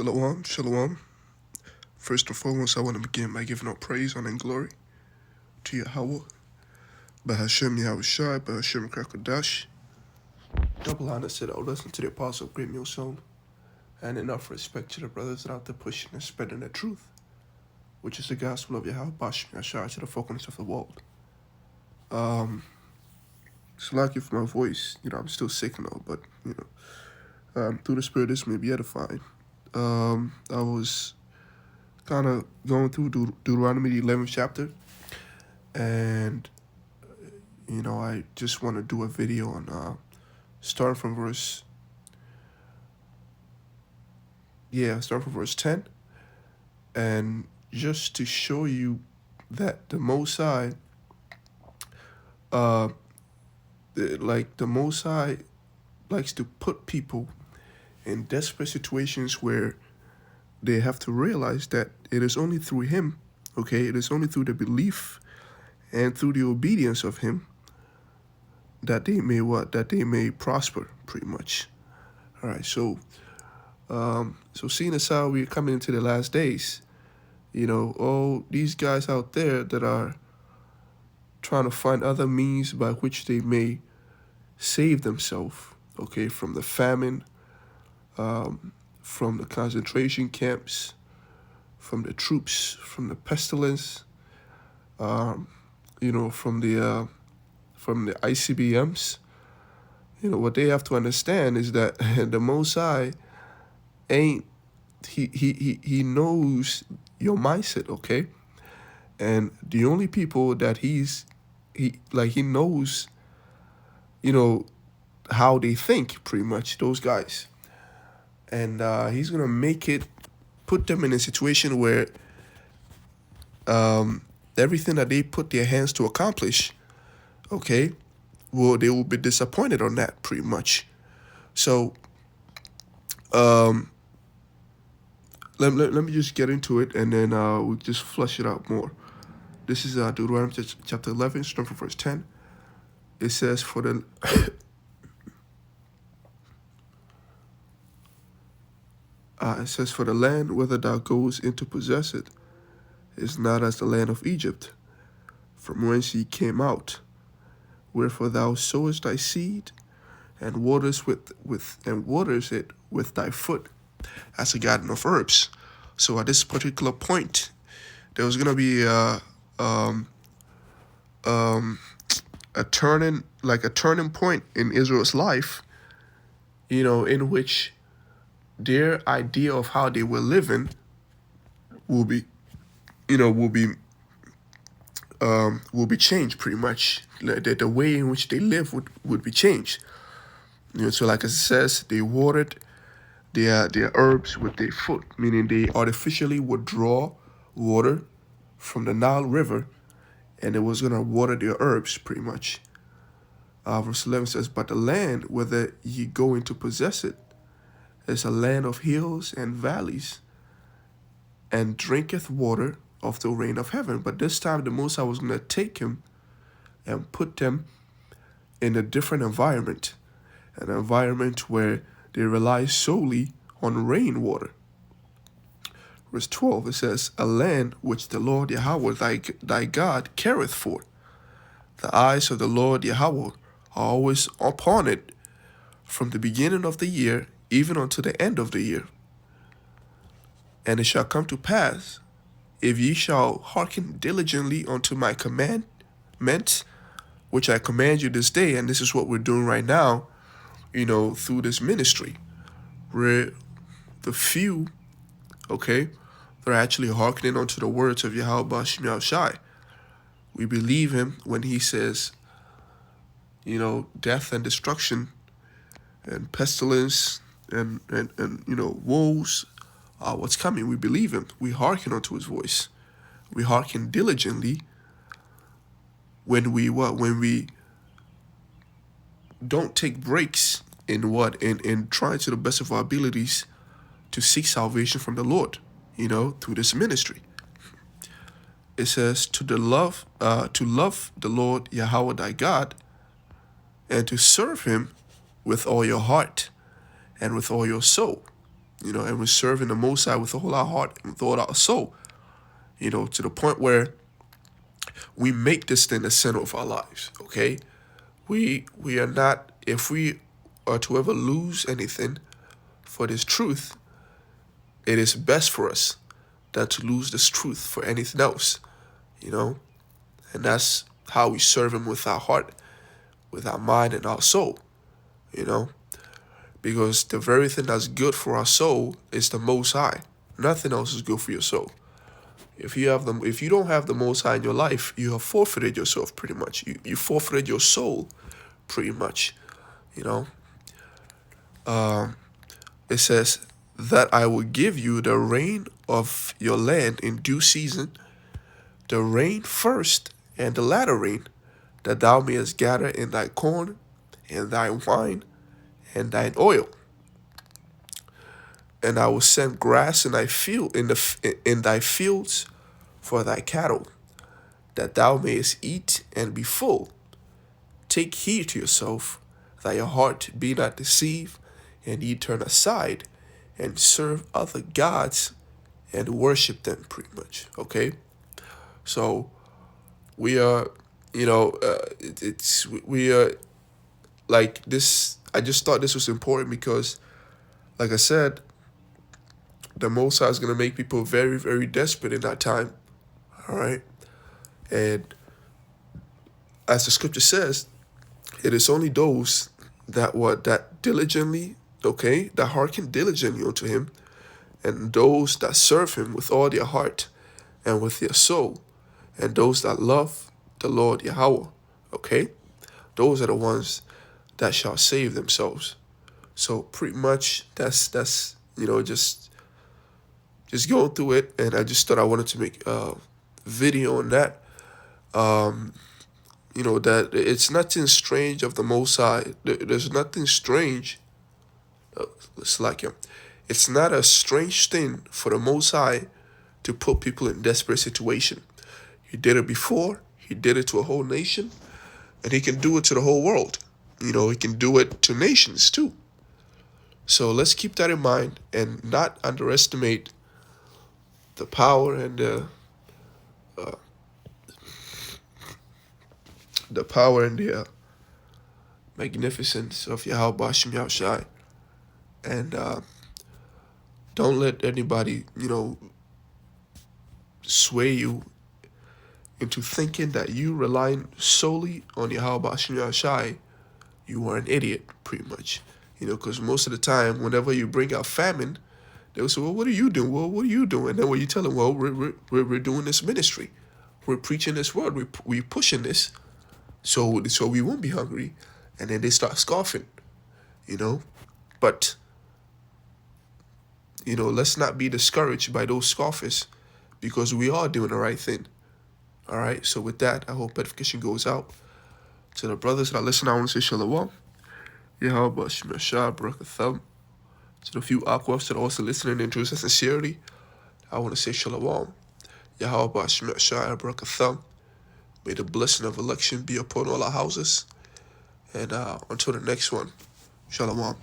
Shalom, shalom. First and foremost, I want to begin by giving all praise, honor, and glory to Yahweh, Bahashem Yahushai, Bahashem Krakodash. Double honor to the listen to the apostle of Great Millstone, and enough respect to the brothers that are out there pushing and spreading the truth, which is the gospel of Yahweh, Bahashem Yahshai, to the focus of the world. It's lucky for my voice, I'm still sick and all, but, through the Spirit, this may be edifying. I was kind of going through Deuteronomy, the 11th chapter, and, I just want to do a video on starting from verse 10, and just to show you that the Most High, the Most High likes to put people in desperate situations where they have to realize that it is only through Him, okay? It is only through the belief and through the obedience of Him that they may That they may prosper, pretty much. All right, so seeing as how we're coming into the last days, all these guys out there that are trying to find other means by which they may save themselves, okay, from the famine, from the concentration camps, from the troops, from the pestilence, from the ICBMs. What they have to understand is that the Most High he knows your mindset, okay? And the only people that he knows, how they think, pretty much, those guys. And he's going to put them in a situation where everything that they put their hands to accomplish, okay, they will be disappointed on that, pretty much. So let me just get into it, and then we'll just flush it out more. This is Deuteronomy chapter 11, starting from verse 10. It says, For the land, whether thou goest in to possess it, is not as the land of Egypt, from whence ye came out. Wherefore thou sowest thy seed, and waters it with thy foot, as a garden of herbs. So at this particular point, there was gonna be a turning point in Israel's life, in which their idea of how they were living will be changed, pretty much. The way in which they live would be changed. So like it says, they watered their herbs with their foot, meaning they artificially would draw water from the Nile River, and it was going to water their herbs, pretty much. Verse 11 says, But the land, whether ye go in to possess it, is a land of hills and valleys, and drinketh water of the rain of heaven. But this time the Most High was going to take him and put them in a different environment, an environment where they rely solely on rainwater. Verse 12, it says, A land which the Lord Yahweh thy God careth for. The eyes of the Lord Yahweh are always upon it, from the beginning of the year even unto the end of the year. And it shall come to pass, if ye shall hearken diligently unto my commandments, which I command you this day, and this is what we're doing right now, through this ministry, where the few, okay, they're actually hearkening unto the words of Yahweh Bahashem Yahushai. We believe him when he says, death and destruction and pestilence and woes are what's coming. We believe him. We hearken unto his voice. We hearken diligently when we don't take breaks in trying to the best of our abilities to seek salvation from the Lord, through this ministry. It says to love the Lord Yahweh thy God, and to serve him with all your heart and with all your soul. and we're serving the Most High with all our heart and with all our soul, to the point where we make this thing the center of our lives, okay? We are not, if we are to ever lose anything for this truth, it is best for us than to lose this truth for anything else, and that's how we serve him with our heart, with our mind, and our soul, you know, because the very thing that's good for our soul is the Most High. Nothing else is good for your soul. If you don't have the Most High in your life, you have forfeited yourself pretty much. You forfeited your soul pretty much, It says that I will give you the rain of your land in due season, the rain first and the latter rain, that thou mayest gather in thy corn and thy wine and thine oil. And I will send grass in thy thy fields for thy cattle, that thou mayest eat and be full. Take heed to yourself, that your heart be not deceived, and ye turn aside and serve other gods and worship them, pretty much. Okay, so we are, we are like this. I just thought this was important because, like I said, the Most High is going to make people very, very desperate in that time. All right. And as the scripture says, it is only those that diligently, that hearken diligently unto him, and those that serve him with all their heart and with their soul, and those that love the Lord Yahweh, okay? Those are the ones that shall save themselves. So pretty much that's just going through it, and I just thought I wanted to make a video on that. That it's nothing strange of the Most High. There's nothing strange. It's not a strange thing for the Most High to put people in desperate situation. He did it before. He did it to a whole nation, and he can do it to the whole world. He can do it to nations too. So let's keep that in mind and not underestimate the power and the magnificence of Yahweh Bashim Yahushai. And don't let anybody, sway you into thinking that you relying solely on Yahweh Bashim Yahushai, you are an idiot, pretty much. Because most of the time, whenever you bring out famine, they will say, well, what are you doing? Well, what are you doing? And then when you tell them, well, we're doing this ministry. We're preaching this word. We're pushing this. So we won't be hungry. And then they start scoffing, But, let's not be discouraged by those scoffers, because we are doing the right thing. All right? So with that, I hope edification goes out. To the brothers that are listening, I want to say shalom. Yahweh Shemashah, Barakatham. To the few aquas that are also listening in truth and sincerity, I want to say shalom. Yahweh Shemashah, Barakatham. May the blessing of election be upon all our houses. And until the next one, shalom.